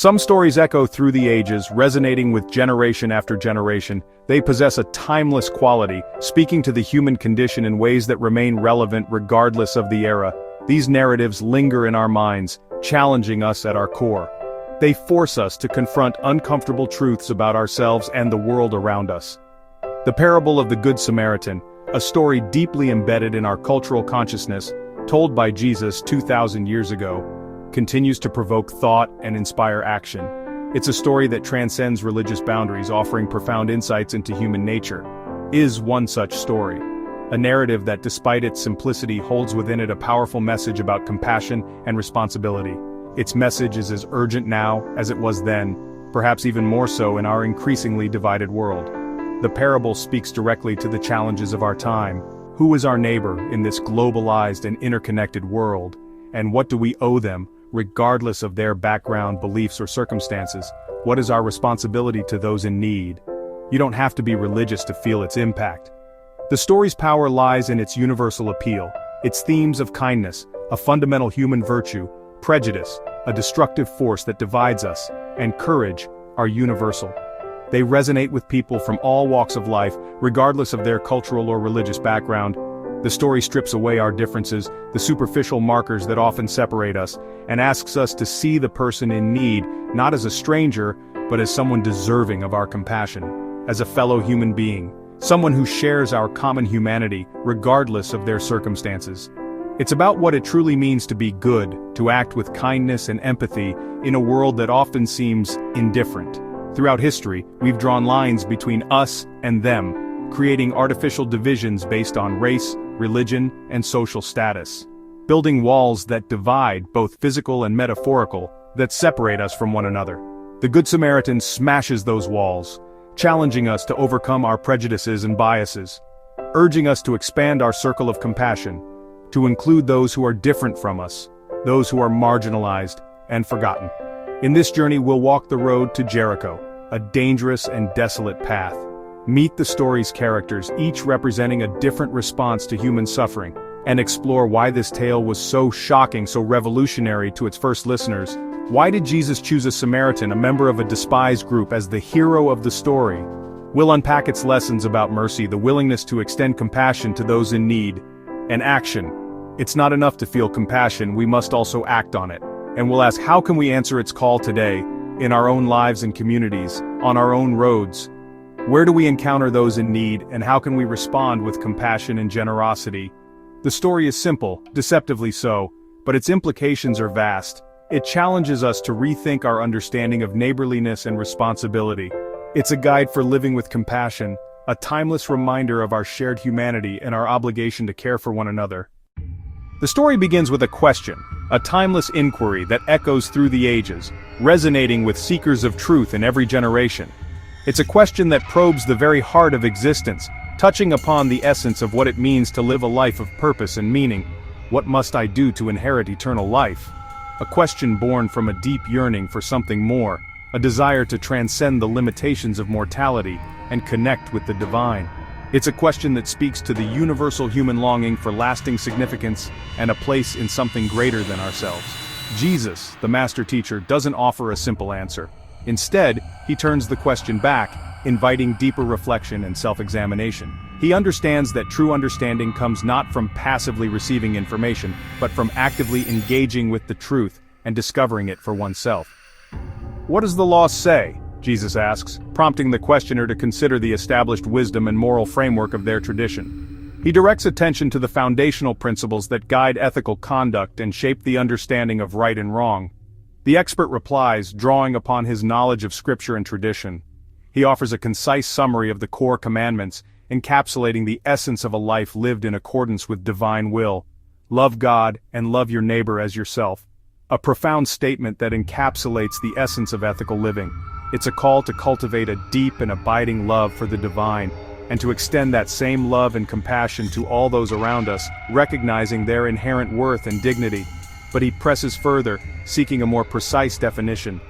Some stories echo through the ages, resonating with generation after generation. They possess a timeless quality, speaking to the human condition in ways that remain relevant regardless of the era. These narratives linger in our minds, challenging us at our core. They force us to confront uncomfortable truths about ourselves and the world around us. The parable of the Good Samaritan, a story deeply embedded in our cultural consciousness, told by Jesus 2,000 years ago, continues to provoke thought and inspire action. It's a story that transcends religious boundaries, offering profound insights into human nature. Is one such story. A narrative that, despite its simplicity, holds within it a powerful message about compassion and responsibility. Its message is as urgent now as it was then, perhaps even more so in our increasingly divided world. The parable speaks directly to the challenges of our time. Who is our neighbor in this globalized and interconnected world? And what do we owe them, regardless of their background, beliefs, or circumstances? What is our responsibility to those in need? You don't have to be religious to feel its impact. The story's power lies in its universal appeal, its themes of kindness, a fundamental human virtue, prejudice, a destructive force that divides us, and courage, are universal. They resonate with people from all walks of life, regardless of their cultural or religious background. The story strips away our differences, the superficial markers that often separate us, and asks us to see the person in need, not as a stranger, but as someone deserving of our compassion, as a fellow human being, someone who shares our common humanity, regardless of their circumstances. It's about what it truly means to be good, to act with kindness and empathy in a world that often seems indifferent. Throughout history, we've drawn lines between us and them, creating artificial divisions based on race, religion, and social status. Building walls that divide, both physical and metaphorical, that separate us from one another. The Good Samaritan smashes those walls, challenging us to overcome our prejudices and biases, urging us to expand our circle of compassion, to include those who are different from us, those who are marginalized and forgotten. In this journey, we'll walk the road to Jericho, a dangerous and desolate path. Meet the story's characters, each representing a different response to human suffering, and explore why this tale was so shocking, so revolutionary to its first listeners. Why did Jesus choose a Samaritan, a member of a despised group, as the hero of the story? We'll unpack its lessons about mercy, the willingness to extend compassion to those in need, and action. It's not enough to feel compassion, we must also act on it. And we'll ask, how can we answer its call today, in our own lives and communities, on our own roads? Where do we encounter those in need, and how can we respond with compassion and generosity? The story is simple, deceptively so, but its implications are vast. It challenges us to rethink our understanding of neighborliness and responsibility. It's a guide for living with compassion, a timeless reminder of our shared humanity and our obligation to care for one another. The story begins with a question, a timeless inquiry that echoes through the ages, resonating with seekers of truth in every generation. It's a question that probes the very heart of existence, touching upon the essence of what it means to live a life of purpose and meaning. What must I do to inherit eternal life? A question born from a deep yearning for something more, a desire to transcend the limitations of mortality and connect with the divine. It's a question that speaks to the universal human longing for lasting significance and a place in something greater than ourselves. Jesus, the master teacher, doesn't offer a simple answer. Instead, he turns the question back, inviting deeper reflection and self-examination. He understands that true understanding comes not from passively receiving information, but from actively engaging with the truth and discovering it for oneself. What does the law say? Jesus asks, prompting the questioner to consider the established wisdom and moral framework of their tradition. He directs attention to the foundational principles that guide ethical conduct and shape the understanding of right and wrong. The expert replies, drawing upon his knowledge of scripture and tradition. He offers a concise summary of the core commandments, encapsulating the essence of a life lived in accordance with divine will. Love God and love your neighbor as yourself. A profound statement that encapsulates the essence of ethical living. It's a call to cultivate a deep and abiding love for the divine, and to extend that same love and compassion to all those around us, recognizing their inherent worth and dignity. But he presses further, seeking a more precise definition.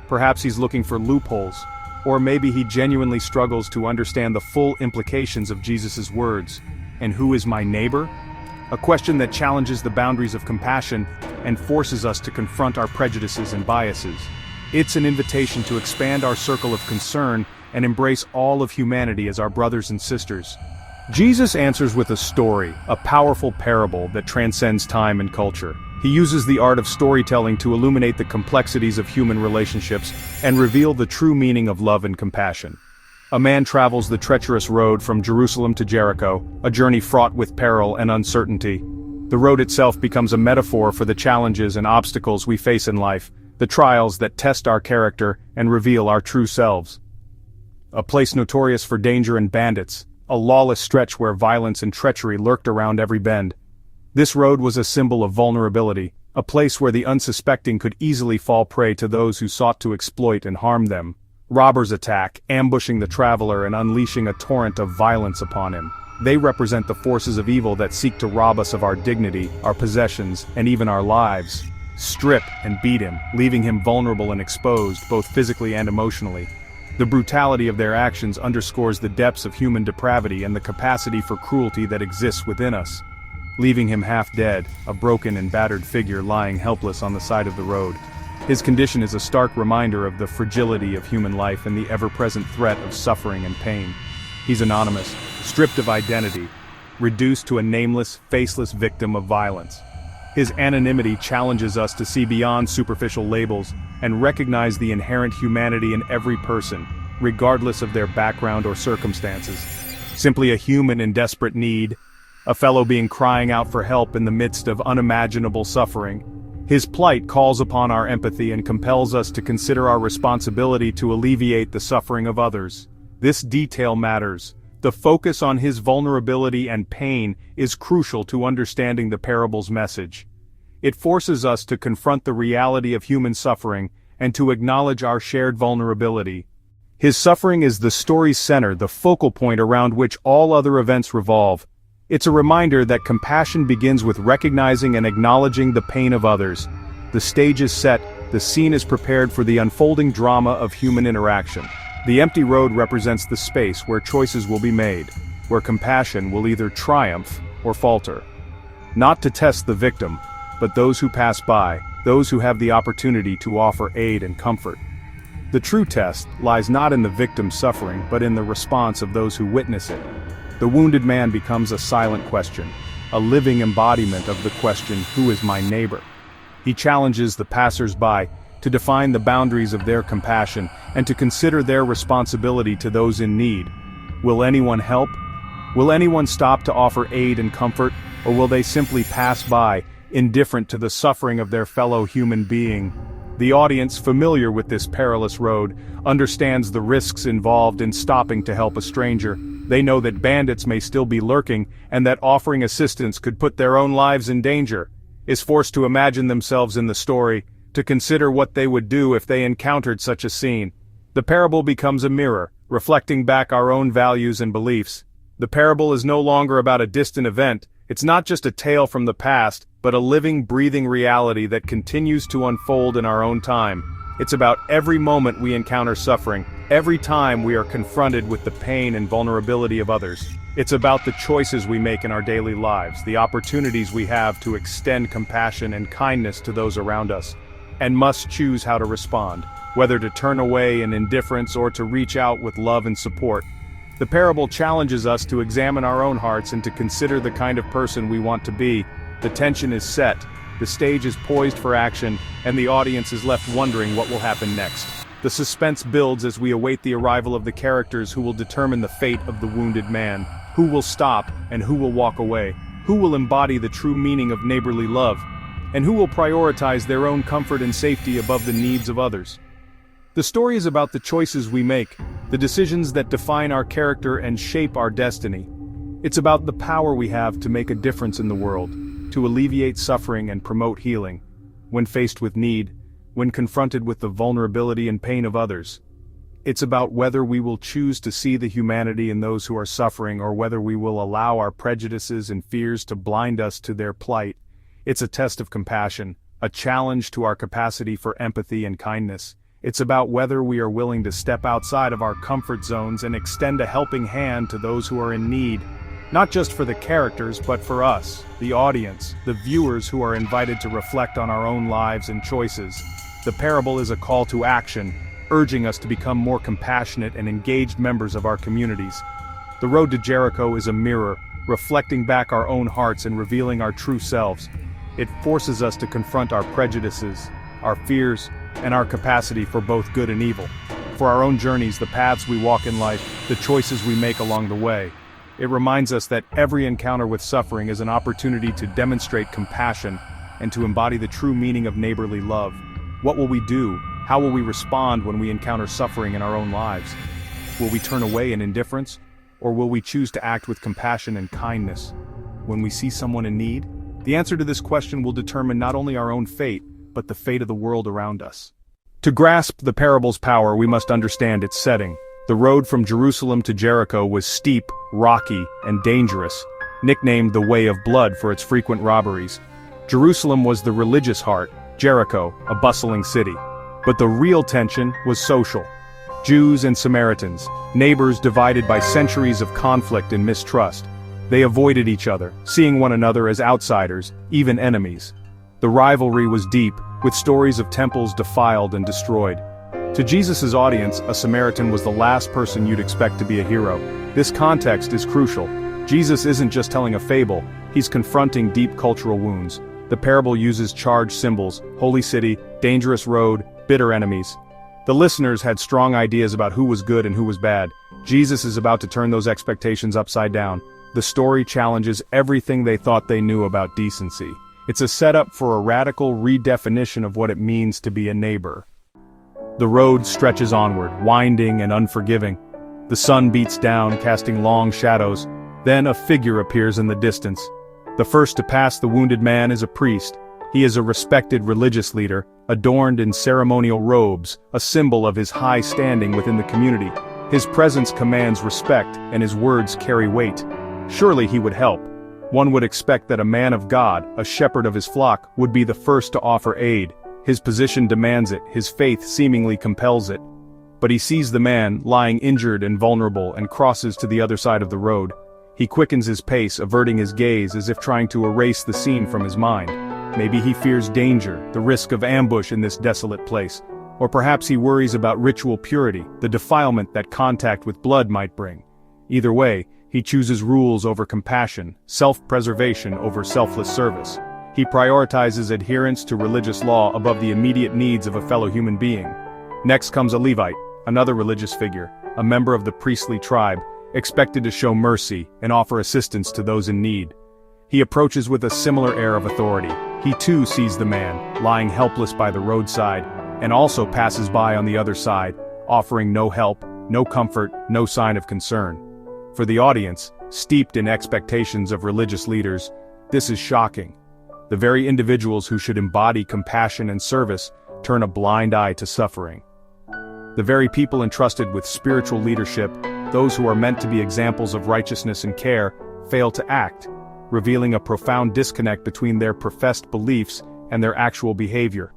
Perhaps he's looking for loopholes, or maybe he genuinely struggles to understand the full implications of Jesus' words. And who is my neighbor? A question that challenges the boundaries of compassion and forces us to confront our prejudices and biases. It's an invitation to expand our circle of concern and embrace all of humanity as our brothers and sisters. Jesus answers with a story, a powerful parable that transcends time and culture. He uses the art of storytelling to illuminate the complexities of human relationships and reveal the true meaning of love and compassion. A man travels the treacherous road from Jerusalem to Jericho, a journey fraught with peril and uncertainty. The road itself becomes a metaphor for the challenges and obstacles we face in life, the trials that test our character and reveal our true selves. A place notorious for danger and bandits, a lawless stretch where violence and treachery lurked around every bend. This road was a symbol of vulnerability, a place where the unsuspecting could easily fall prey to those who sought to exploit and harm them. Robbers attack, ambushing the traveler and unleashing a torrent of violence upon him. They represent the forces of evil that seek to rob us of our dignity, our possessions, and even our lives. Strip and beat him, leaving him vulnerable and exposed, both physically and emotionally. The brutality of their actions underscores the depths of human depravity and the capacity for cruelty that exists within us. Leaving him half dead, a broken and battered figure lying helpless on the side of the road. His condition is a stark reminder of the fragility of human life and the ever-present threat of suffering and pain. He's anonymous, stripped of identity, reduced to a nameless, faceless victim of violence. His anonymity challenges us to see beyond superficial labels and recognize the inherent humanity in every person, regardless of their background or circumstances. Simply a human in desperate need, a fellow being crying out for help in the midst of unimaginable suffering. His plight calls upon our empathy and compels us to consider our responsibility to alleviate the suffering of others. This detail matters. The focus on his vulnerability and pain is crucial to understanding the parable's message. It forces us to confront the reality of human suffering and to acknowledge our shared vulnerability. His suffering is the story's center, the focal point around which all other events revolve. It's a reminder that compassion begins with recognizing and acknowledging the pain of others. The stage is set, the scene is prepared for the unfolding drama of human interaction. The empty road represents the space where choices will be made, where compassion will either triumph or falter. Not to test the victim, but those who pass by, those who have the opportunity to offer aid and comfort. The true test lies not in the victim's suffering, but in the response of those who witness it. The wounded man becomes a silent question, a living embodiment of the question, "Who is my neighbor?" He challenges the passers-by to define the boundaries of their compassion and to consider their responsibility to those in need. Will anyone help? Will anyone stop to offer aid and comfort, or will they simply pass by, indifferent to the suffering of their fellow human being? The audience, familiar with this perilous road, understands the risks involved in stopping to help a stranger. They know that bandits may still be lurking, and that offering assistance could put their own lives in danger. Is forced to imagine themselves in the story, to consider what they would do if they encountered such a scene. The parable becomes a mirror, reflecting back our own values and beliefs. The parable is no longer about a distant event. It's not just a tale from the past, but a living, breathing reality that continues to unfold in our own time. It's about every moment we encounter suffering, every time we are confronted with the pain and vulnerability of others. It's about the choices we make in our daily lives, the opportunities we have to extend compassion and kindness to those around us, and must choose how to respond, whether to turn away in indifference or to reach out with love and support. The parable challenges us to examine our own hearts and to consider the kind of person we want to be. The tension is set, the stage is poised for action, and the audience is left wondering what will happen next. The suspense builds as we await the arrival of the characters who will determine the fate of the wounded man. Who will stop and who will walk away? Who will embody the true meaning of neighborly love? And who will prioritize their own comfort and safety above the needs of others? The story is about the choices we make, the decisions that define our character and shape our destiny. It's about the power we have to make a difference in the world, to alleviate suffering and promote healing. When faced with need, when confronted with the vulnerability and pain of others. It's about whether we will choose to see the humanity in those who are suffering, or whether we will allow our prejudices and fears to blind us to their plight. It's a test of compassion, a challenge to our capacity for empathy and kindness. It's about whether we are willing to step outside of our comfort zones and extend a helping hand to those who are in need. Not just for the characters, but for us, the audience, the viewers who are invited to reflect on our own lives and choices. The parable is a call to action, urging us to become more compassionate and engaged members of our communities. The road to Jericho is a mirror, reflecting back our own hearts and revealing our true selves. It forces us to confront our prejudices, our fears, and our capacity for both good and evil. For our own journeys, the paths we walk in life, the choices we make along the way. It reminds us that every encounter with suffering is an opportunity to demonstrate compassion and to embody the true meaning of neighborly love. What will we do? How will we respond when we encounter suffering in our own lives? Will we turn away in indifference? Or will we choose to act with compassion and kindness when we see someone in need? The answer to this question will determine not only our own fate, but the fate of the world around us. To grasp the parable's power, we must understand its setting. The road from Jerusalem to Jericho was steep, rocky, and dangerous, nicknamed the Way of Blood for its frequent robberies. Jerusalem was the religious heart, Jericho, a bustling city. But the real tension was social. Jews and Samaritans, neighbors divided by centuries of conflict and mistrust. They avoided each other, seeing one another as outsiders, even enemies. The rivalry was deep, with stories of temples defiled and destroyed. To Jesus' audience, a Samaritan was the last person you'd expect to be a hero. This context is crucial. Jesus isn't just telling a fable, he's confronting deep cultural wounds. The parable uses charged symbols: holy city, dangerous road, bitter enemies. The listeners had strong ideas about who was good and who was bad. Jesus is about to turn those expectations upside down. The story challenges everything they thought they knew about decency. It's a setup for a radical redefinition of what it means to be a neighbor. The road stretches onward, winding and unforgiving. The sun beats down, casting long shadows. Then a figure appears in the distance. The first to pass the wounded man is a priest. He is a respected religious leader, adorned in ceremonial robes, a symbol of his high standing within the community. His presence commands respect, and his words carry weight. Surely he would help. One would expect that a man of God, a shepherd of his flock, would be the first to offer aid. His position demands it, his faith seemingly compels it. But he sees the man, lying injured and vulnerable, and crosses to the other side of the road. He quickens his pace, averting his gaze as if trying to erase the scene from his mind. Maybe he fears danger, the risk of ambush in this desolate place. Or perhaps he worries about ritual purity, the defilement that contact with blood might bring. Either way, he chooses rules over compassion, self-preservation over selfless service. He prioritizes adherence to religious law above the immediate needs of a fellow human being. Next comes a Levite, another religious figure, a member of the priestly tribe, expected to show mercy and offer assistance to those in need. He approaches with a similar air of authority. He too sees the man, lying helpless by the roadside, and also passes by on the other side, offering no help, no comfort, no sign of concern. For the audience, steeped in expectations of religious leaders, this is shocking. The very individuals who should embody compassion and service turn a blind eye to suffering. The very people entrusted with spiritual leadership, those who are meant to be examples of righteousness and care, fail to act, revealing a profound disconnect between their professed beliefs and their actual behavior.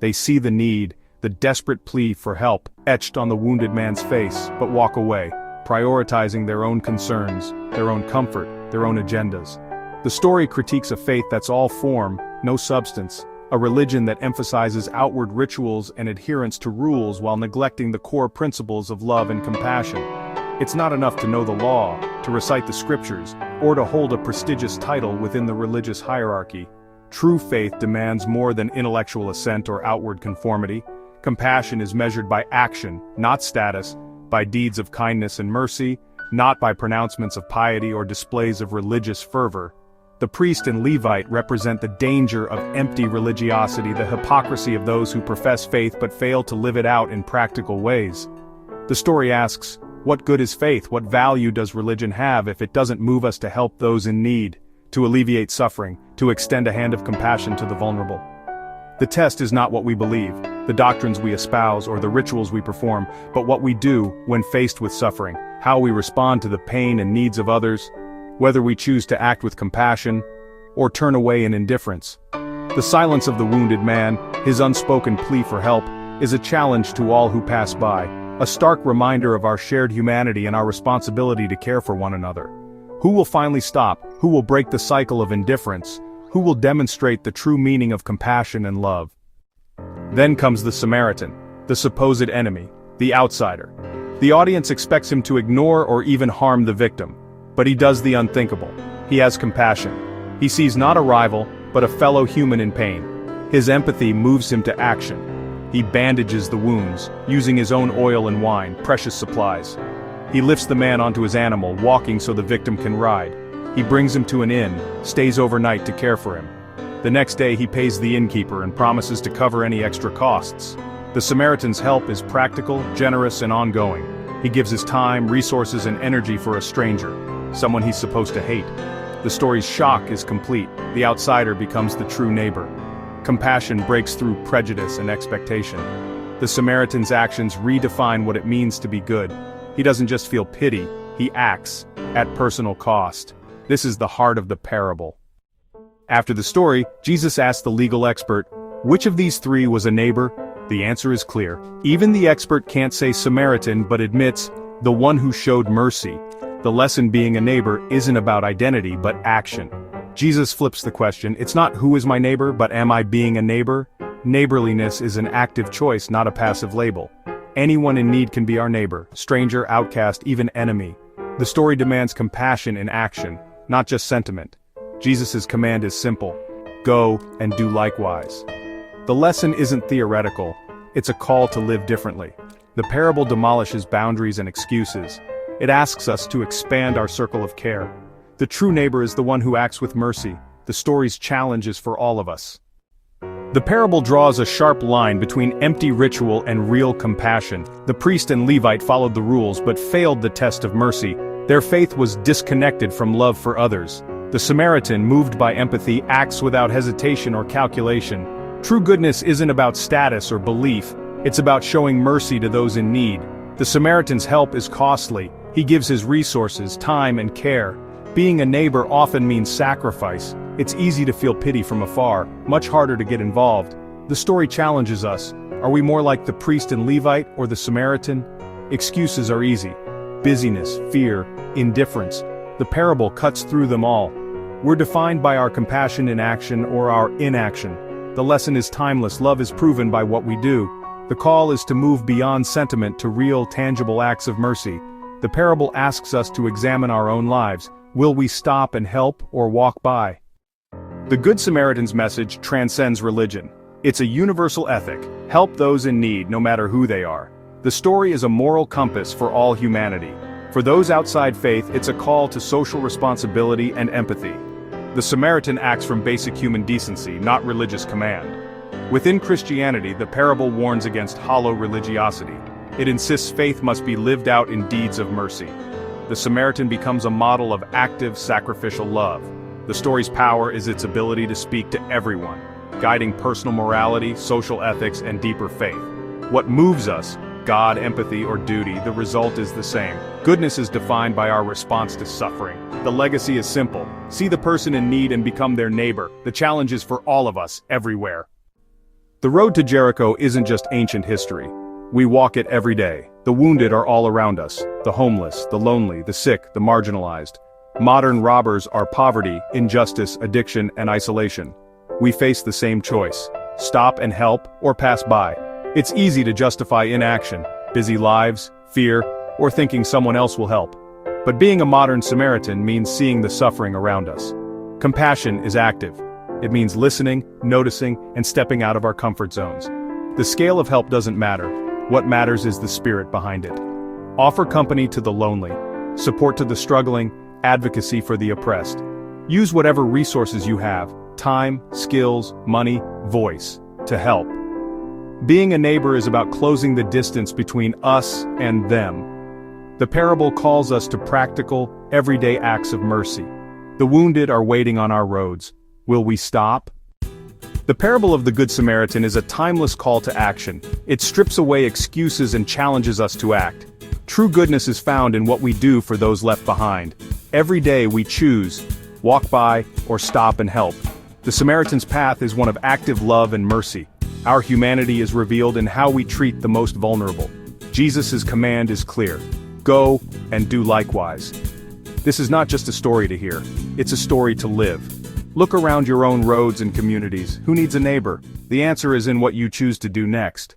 They see the need, the desperate plea for help, etched on the wounded man's face, but walk away, prioritizing their own concerns, their own comfort, their own agendas. The story critiques a faith that's all form, no substance, a religion that emphasizes outward rituals and adherence to rules while neglecting the core principles of love and compassion. It's not enough to know the law, to recite the scriptures, or to hold a prestigious title within the religious hierarchy. True faith demands more than intellectual assent or outward conformity. Compassion is measured by action, not status, by deeds of kindness and mercy, not by pronouncements of piety or displays of religious fervor. The priest and Levite represent the danger of empty religiosity, the hypocrisy of those who profess faith but fail to live it out in practical ways. The story asks, what good is faith? What value does religion have if it doesn't move us to help those in need, to alleviate suffering, to extend a hand of compassion to the vulnerable? The test is not what we believe, the doctrines we espouse, or the rituals we perform, but what we do when faced with suffering, how we respond to the pain and needs of others, whether we choose to act with compassion or turn away in indifference. The silence of the wounded man, his unspoken plea for help, is a challenge to all who pass by, a stark reminder of our shared humanity and our responsibility to care for one another. Who will finally stop? Who will break the cycle of indifference? Who will demonstrate the true meaning of compassion and love? Then comes the Samaritan, the supposed enemy, the outsider. The audience expects him to ignore or even harm the victim. But he does the unthinkable. He has compassion. He sees not a rival, but a fellow human in pain. His empathy moves him to action. He bandages the wounds, using his own oil and wine, precious supplies. He lifts the man onto his animal, walking so the victim can ride. He brings him to an inn, stays overnight to care for him. The next day he pays the innkeeper and promises to cover any extra costs. The Samaritan's help is practical, generous, and ongoing. He gives his time, resources, and energy for a stranger, someone he's supposed to hate. The story's shock is complete. The outsider becomes the true neighbor. Compassion breaks through prejudice and expectation. The Samaritan's actions redefine what it means to be good. He doesn't just feel pity, he acts, at personal cost. This is the heart of the parable. After the story, Jesus asked the legal expert, "Which of these three was a neighbor?" The answer is clear. Even the expert can't say Samaritan but admits, the one who showed mercy. The lesson being a neighbor isn't about identity but action. Jesus flips the question, it's not who is my neighbor, but am I being a neighbor? Neighborliness is an active choice, not a passive label. Anyone in need can be our neighbor, stranger, outcast, even enemy. The story demands compassion in action, not just sentiment. Jesus' command is simple: go and do likewise. The lesson isn't theoretical, it's a call to live differently. The parable demolishes boundaries and excuses. It asks us to expand our circle of care. The true neighbor is the one who acts with mercy. The story's challenge is for all of us. The parable draws a sharp line between empty ritual and real compassion. The priest and Levite followed the rules but failed the test of mercy. Their faith was disconnected from love for others. The Samaritan, moved by empathy, acts without hesitation or calculation. True goodness isn't about status or belief, it's about showing mercy to those in need. The Samaritan's help is costly. He gives his resources, time, and care. Being a neighbor often means sacrifice. It's easy to feel pity from afar, much harder to get involved. The story challenges us. Are we more like the priest and Levite or the Samaritan? Excuses are easy. Busyness, fear, indifference. The parable cuts through them all. We're defined by our compassion in action or our inaction. The lesson is timeless. Love is proven by what we do. The call is to move beyond sentiment to real, tangible acts of mercy. The parable asks us to examine our own lives. Will we stop and help or walk by? The Good Samaritan's message transcends religion. It's a universal ethic: help those in need no matter who they are. The story is a moral compass for all humanity. For those outside faith, it's a call to social responsibility and empathy. The Samaritan acts from basic human decency, not religious command. Within Christianity, the parable warns against hollow religiosity. It insists faith must be lived out in deeds of mercy. The Samaritan becomes a model of active, sacrificial love. The story's power is its ability to speak to everyone, guiding personal morality, social ethics, and deeper faith. What moves us, God, empathy, or duty, the result is the same. Goodness is defined by our response to suffering. The legacy is simple: see the person in need and become their neighbor. The challenge is for all of us, everywhere. The road to Jericho isn't just ancient history. We walk it every day. The wounded are all around us: the homeless, the lonely, the sick, the marginalized. Modern robbers are poverty, injustice, addiction, and isolation. We face the same choice: stop and help, or pass by. It's easy to justify inaction, busy lives, fear, or thinking someone else will help. But being a modern Samaritan means seeing the suffering around us. Compassion is active. It means listening, noticing, and stepping out of our comfort zones. The scale of help doesn't matter. What matters is the spirit behind it. Offer company to the lonely, support to the struggling, advocacy for the oppressed. Use whatever resources you have: time, skills, money, voice, to help. Being a neighbor is about closing the distance between us and them. The parable calls us to practical, everyday acts of mercy. The wounded are waiting on our roads. Will we stop? The parable of the Good Samaritan is a timeless call to action. It strips away excuses and challenges us to act. True goodness is found in what we do for those left behind. Every day we choose: walk by or stop and help. The Samaritan's path is one of active love and mercy. Our humanity is revealed in how we treat the most vulnerable. Jesus' command is clear: go and do likewise. This is not just a story to hear, it's a story to live. Look around your own roads and communities. Who needs a neighbor? The answer is in what you choose to do next.